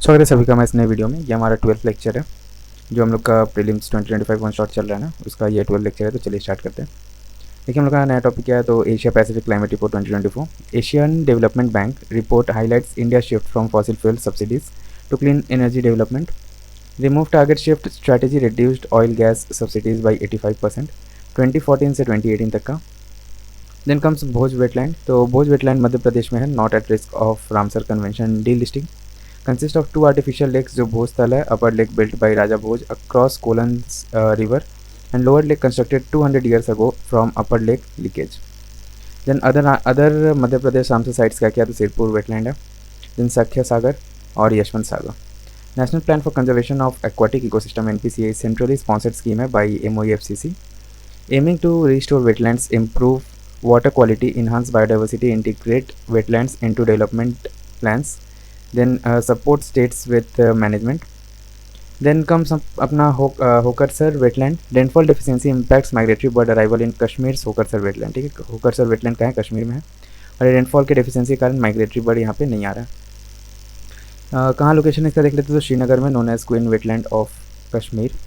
स्वागत है सभी का मैं इस नए वीडियो में। ये हमारा 12th लेक्चर है जो हम लोग का प्रीलिम्स 2025 वन शॉट चल रहा है ना, उसका ये 12th लेक्चर है। तो चलिए स्टार्ट करते हैं। देखिए हम लोग का नया टॉपिक क्या है, तो Asia Pacific climate report 2024। Asian development bank report highlights India shift from fossil fuel subsidies to clean energy development, remove target shift strategy, reduced oil gas subsidies by 85% 2014 से 2018 तक का। Then comes Bhoj wetland. तो Bhoj wetland Madhya Pradesh में है, not at risk of Ramsar convention delisting. Consists of 2 artificial lakes जो भोज तल है, upper lake built by Raja Bhoj across Kolans river and lower lake constructed 200 years ago from upper lake leakage. Then other Madhya Pradesh Ramsar sites क्या किया, तो Sirpur wetland है, then Sakhya Sagar और Yashwant Sagar. National plan for conservation of aquatic ecosystem NPCI centrally sponsored scheme है by MOEFCC, aiming to restore wetlands, improve water quality, enhance biodiversity, integrate wetlands into development plans, then support states with management. Then comes अपना Hokersar wetland. Rainfall deficiency impacts migratory bird arrival in Kashmir Hokersar wetland. ठीक है, Hokersar wetland कहाँ है, कश्मीर में है, और rainfall के deficiency के कारण माइग्रेटरी बर्ड यहाँ पे नहीं आ रहा है। कहाँ लोकेशन इसका देख लेते हैं, तो श्रीनगर में, known as queen wetland of Kashmir.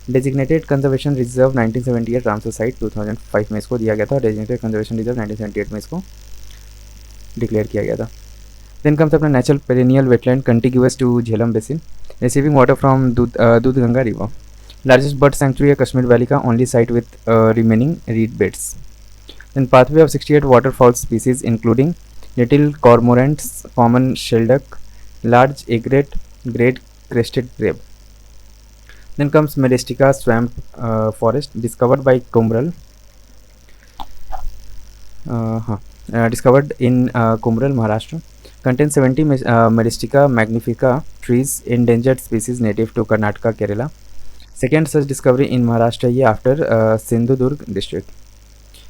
Designated conservation reserve 1978 Ramsar site 2005 में इसको दिया गया था, और डेजिग्नेटेड कंजर्वेशन रिजर्व 1978 में इसको डिक्लेयर किया गया था। Then comes अपना natural perennial wetland contiguous to Jhelum basin, receiving water from Doodhganga river. Largest bird sanctuary है कश्मीर वैली का, only site with remaining reed beds. Then pathway of 68 waterfowl species including little cormorants, common shelduck, large egret, great crested grebe. Then comes Myristica swamp forest discovered by Kumral, discovered in Kumral Maharashtra, contains 70 Meristica magnifica trees, endangered species native to Karnataka, Kerala. Second such discovery in Maharashtra year after Sindhudurg district.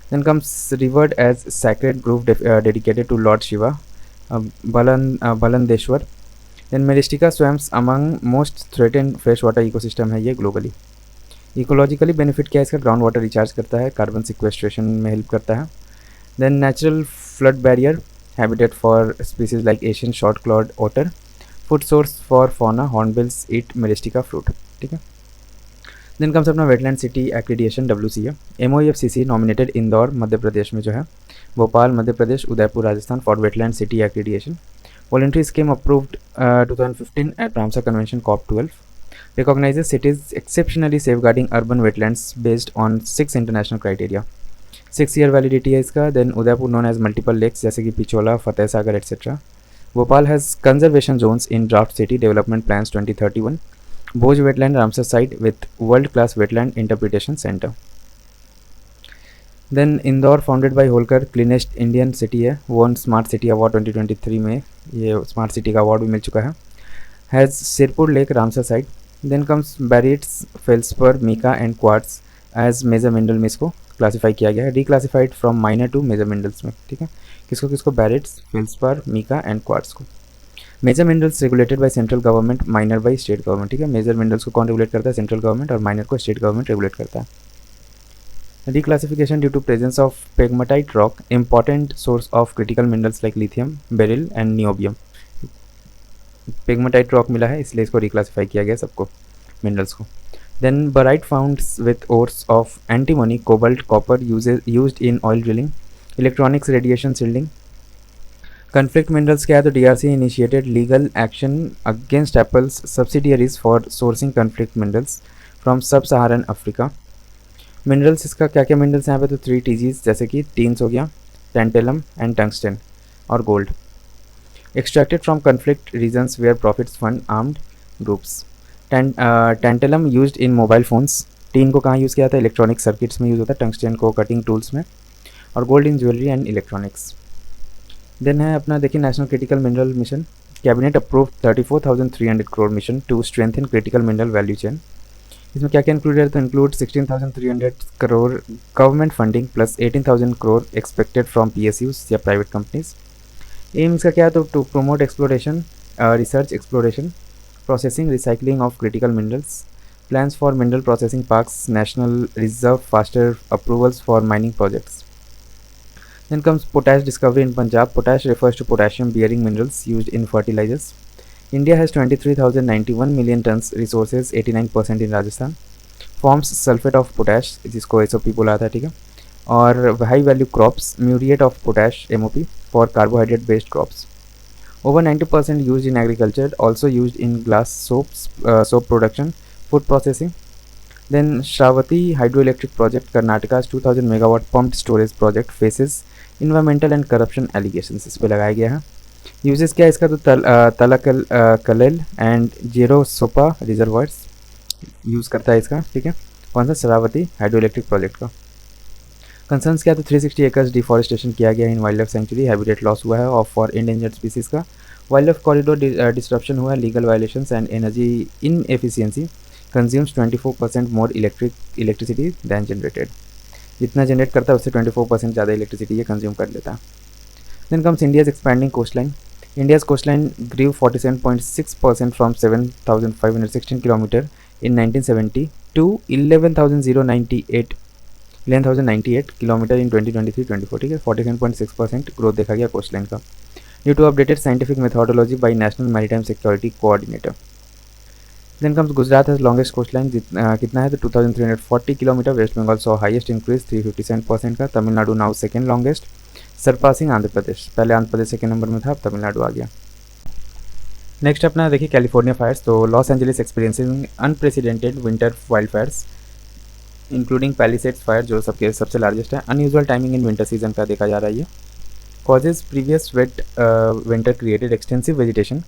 Then comes revered as sacred grove dedicated to Lord Shiva, Balandeshwar. Then Meristica swims among most threatened freshwater ecosystem है ये globally. Ecologically benefit क्या है इसका, ground water recharge करता है, carbon sequestration में help करता है। Then natural flood barrier, habitat for species like Asian short clawed otter, food source for fauna, hornbills eat Meristica fruit। ठीक है। देन कम्स अपना wetland city accreditation WCA। MOEFCC nominated Indore Madhya Pradesh में जो है, Bhopal Madhya Pradesh, Udaipur Rajasthan for wetland city accreditation. Voluntary scheme approved 2015 at Ramsar convention COP12, recognises cities exceptionally safeguarding urban wetlands based on 6 international criteria. 6 year validity है इसका। Then Udaipur known as multiple lakes जैसे कि Pichola, Fateh Sagar etcetera. Bhopal has conservation zones in draft city development plans 2031। Bhoj wetland Ramsar site with world class wetland interpretation centre. Then Indore founded by Holkar, cleanest Indian city है, won smart city award 2023 में, ये smart city का award भी मिल चुका है। Has Sirpur lake Ramsar site. Then comes barites, feldspar, mica and quartz as major mineral में इसको क्लासीफाई किया गया है, declassified from minor to major minerals में। ठीक है, किसको किसको, barites, feldspar, mica and quartz को। Major minerals regulated by central government, minor by state government. ठीक है, मेजर मिनरल्स को कौन रेगुलेट करता है, सेंट्रल गवर्नमेंट, और माइनर को स्टेट गवर्नमेंट रेगुलेट करता है। Declassification due to presence of pegmatite rock, important source of critical minerals like lithium, beryl and niobium. Pegmatite rock मिला है इसलिए इसको रिक्लासीफाई किया गया सबको, मिनरल्स को। Then barite found with ores of antimony, cobalt, copper used in oil drilling, electronics, radiation shielding. Conflict minerals क्या है, तो DRC initiated legal action against Apple's subsidiaries for sourcing conflict minerals from sub-Saharan Africa. Minerals इसका क्या क्या minerals यहाँ पे, तो 3 TGs जैसे कि टीन्स हो गया, टेंटेलम एंड टंगस्टन और gold. Extracted from conflict regions where profits fund armed groups. Tantalum used in mobile phones, tin को कहाँ यूज़ किया था, इलेक्ट्रॉनिक सर्किट्स में यूज़ होता है, टंगस्टन को कटिंग टूल्स में, और gold in jewellery and electronics. Then है अपना देखिए national critical mineral mission, cabinet approve 34,300 crore mission to strengthen critical mineral value chain. इसमें क्या क्या इंक्लूडेड है, तो include 16,300 crore government funding plus 18,000 crore expected from PSUs या प्राइवेट कंपनीज। एम इसका क्या है, तो to promote exploration, research, exploration, processing, recycling of critical minerals, plans for mineral processing parks, national reserve, faster approvals for mining projects. Then comes potash discovery in Punjab. Potash refers to potassium bearing minerals used in fertilizers. India has 23,091 million tons resources, 89% in Rajasthan. Forms sulfate of potash जिसको SOP बोला था, ठीक है. और high value crops, muriate of potash MOP for carbohydrate based crops. Over 90% used in agriculture, also used in glass soaps, soap production, food processing. Then Shravati hydroelectric project, Karnataka's 2000 megawatt pumped storage project faces environmental and corruption allegations. इस पे लगाया गया है. Uses क्या है इसका, तो Talakalale and Gerusoppa reservoirs use करता है इसका, ठीक है. कौन सा, शरावती हाइड्रो इलेक्ट्रिक प्रोजेक्ट का. कंसर्न्स क्या, तो 360 एकर्स डिफॉरेस्टेशन किया गया in wildlife sanctuary, habitat loss हुआ है ऑफ फॉर इंडेंजर्ड स्पीसीज़ का, वाइल्ड लाइफ कॉरिडोर डिस्ट्रप्शन हुआ है, legal violations and energy inefficiency, consumes 24% more electricity than generated. जितना जनरेट करता है उससे 24% ज़्यादा इलेक्ट्रिसिटी ये कंज्यूम कर लेता है. Then comes India's expanding coastline. India's coastline grew 47.6% from 7,516 km in 1970 to 11,098 km in 2023-24, ठीक है. 47.6% ग्रोथ देखा गया कोस्टलाइन का, due to updated scientific methodology by national maritime security coordinator. Then comes Gujarat has longest coastline, कितना है, तो 2,340 km. West Bengal saw highest increase 357% का. Tamil Nadu now second longest, surpassing Andhra Pradesh. पहले आंध्र प्रदेश सेकेंड नंबर में था, अब तमिलनाडु आ गया. नेक्स्ट अपना देखिए कैलिफोर्निया फायर्स. तो Los Angeles experiencing unprecedented winter wild fires including Palisades fire जो सबसे लार्जेस्ट है. Unusual timing in winter season का देखा जा रहा है ये. Causes previous wet winter created extensive vegetation,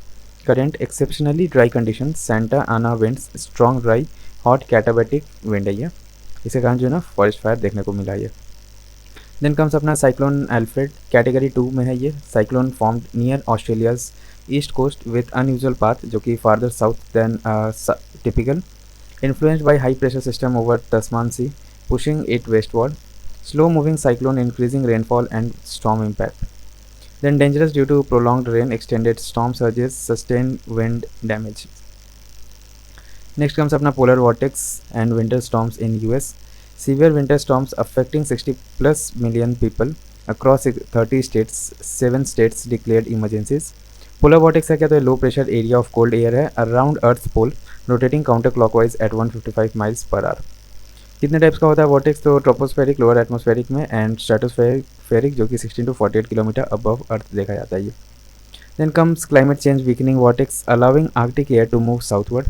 current exceptionally dry conditions, Santa Ana winds, strong dry hot katabatic wind है ये. इसके कारण जो है ना फॉरेस्ट फायर देखने को मिला ये. देन कम्स अपना साइक्लोन एल्फ्रेड, कैटेगरी 2 में है ये. Cyclone formed near Australia's east coast with unusual path, जो कि farther south than typical, influenced by high pressure system over Tasman sea pushing it westward, slow moving cyclone increasing rainfall and storm impact. Then dangerous due to prolonged rain, extended storm surges, sustained wind damage. Next comes अपना polar vortex and winter storms in US. Severe winter storms affecting 60 plus million people across 30 states. 7 states declared emergencies. Polar vortex है क्या, तो low pressure area of cold air है around Earth's pole, rotating counterclockwise at 155 miles per hour. कितने types का होता है vortex, तो tropospheric lower atmospheric में एंड स्ट्रेटोस्फेरिक जो कि 16 to 48 किलोमीटर अबव अर्थ देखा जाता है ये. Then comes climate change weakening vortex allowing Arctic air to move southward.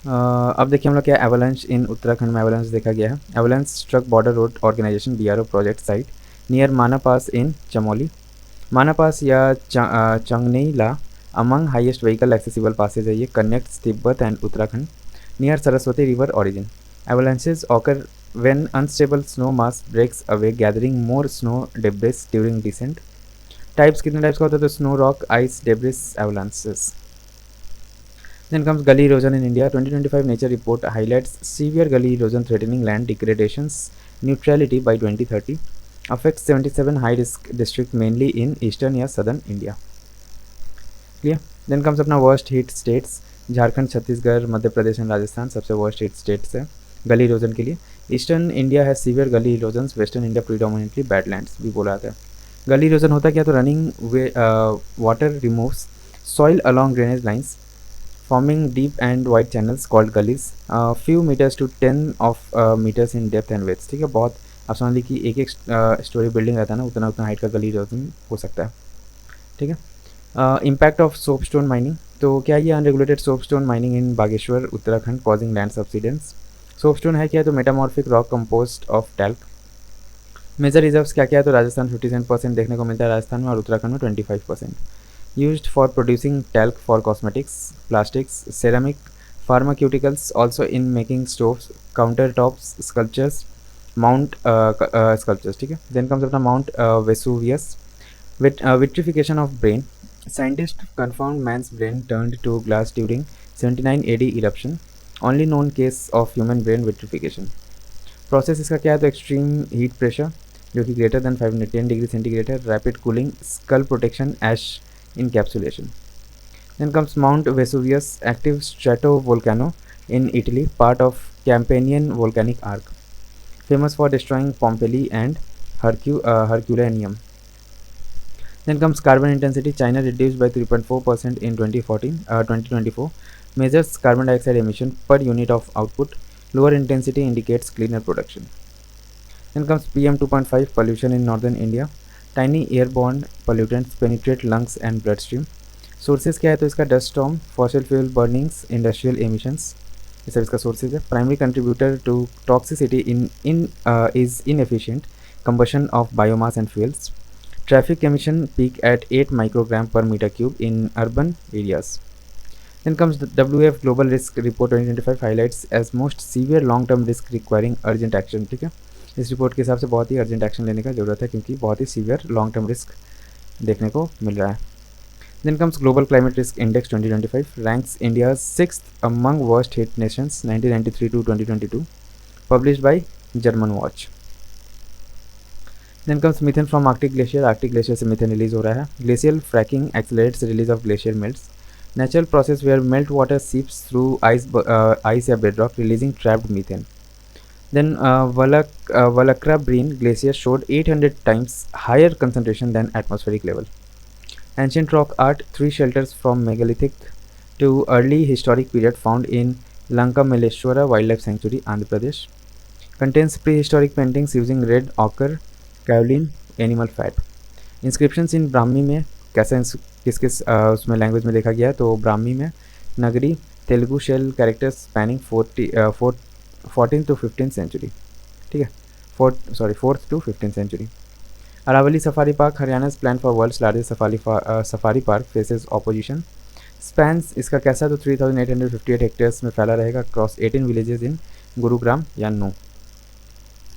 अब देखिए हम लोग क्या, एवलांच इन उत्तराखंड में एवलांच देखा गया है. Avalanche struck border road organisation BRO project site near Mana pass in Chamoli. Mana pass या चंगनेला among highest vehicle accessible passes है ये, connects Tibet and Uttarakhand near Saraswati River origin. Avalanches occur when unstable snow mass breaks away, gathering more snow debris during descent. Types कितने types का होता है, तो snow rock, ice, debris, avalanches. Then comes gully erosion in India. 2025 Nature report highlights severe gully erosion threatening land degradation's neutrality by 2030. Affects 77 high risk districts mainly in eastern या southern India. Clear? Then comes अपना worst hit states. Jharkhand, Chhattisgarh, Madhya Pradesh and Rajasthan सबसे worst states है gully erosion के लिए. Eastern India है severe gully erosion, western India predominantly badlands भी बोला जाता है. गली इरोजन होता क्या, तो running water removes soil along drainage lines forming deep and wide channels called gullies, few metres to 10 of metres in depth and width. ठीक है, बहुत आप समझ लीजिए कि एक स्टोरी बिल्डिंग रहता है ना, उतना हाइट का गली इरोजन हो सकता है. ठीक है. इम्पैक्ट ऑफ सोपस्टोन माइनिंग, तो क्या ये unregulated soapstone mining in Bageshwar Uttarakhand causing land subsidence. Soapstone है क्या, तो metamorphic rock composed of talc. Major reserves क्या क्या है, तो राजस्थान 57% देखने को मिलता है राजस्थान में, और उत्तराखंड में 25%. Used for producing talc for cosmetics, plastics, ceramic, pharmaceuticals, also in making stoves, counter tops, sculptures, mount sculptures. ठीक है. देन कम्स अपना mount Vesuvius, vitrification of brain. Scientists confirmed man's brain turned to glass during 79 AD eruption. Only known case of human brain vitrification. Process इसका क्या है, तो extreme heat pressure जो कि greater than 510 degree centigrade है, rapid cooling, skull protection, ash encapsulation. Then comes Mount Vesuvius, active strato volcano in Italy, part of Campanian volcanic arc, famous for destroying Pompeii and Herculaneum. Then comes carbon intensity. China reduced by 3.4% in 2024. Measures carbon dioxide emission per unit of output. Lower intensity indicates cleaner production. Then comes PM 2.5 pollution in northern India. Tiny airborne pollutants penetrate lungs and bloodstream. Sources क्या है तो इसका dust storm, fossil fuel burnings, industrial emissions, ये सब इसका sources है. Primary contributor to toxicity in is inefficient combustion of biomass and fuels. Traffic emission peak at 8 microgram per meter cube in urban areas. Then comes the WF Global Risk Report 2025 highlights as most severe long-term risk requiring urgent action. ठीक है, इस report के हिसाब से बहुत ही urgent action लेने का ज़रूरत है क्योंकि बहुत ही सीवियर लॉन्ग टर्म रिस्क देखने को मिल रहा है. Then comes Global Climate Risk Index 2025 ranks India 6th among worst hit nations 1993 to 2022, published by German Watch. Then comes methane from Arctic Glacier. Arctic Glacier से methane release हो रहा है. Glacial fracking accelerates release of glacier melts. Natural process where melt water seeps through ice या bedrock, releasing trapped methane. Then Valakra Breen Glacier showed 800 times higher concentration than atmospheric level. Ancient rock art, 3 shelters from megalithic to early historic period found in Lanka Malleshwara Wildlife Sanctuary, Andhra Pradesh. Contains prehistoric paintings using red ochre, kaolin, animal fat. Inscriptions in Brahmi में कैसा किस उसमें language में देखा गया है तो ब्राह्मी में Nagari Telugu shell characters spanning 14th to 15th century. ठीक है, 4th to 15th century. Aravali Safari Park, Haryana's plan for world's largest safari park faces opposition. Spans इसका कैसा तो 3,858 हेक्टेयर्स में फैला रहेगा across 18 villages in गुरुग्राम या नू.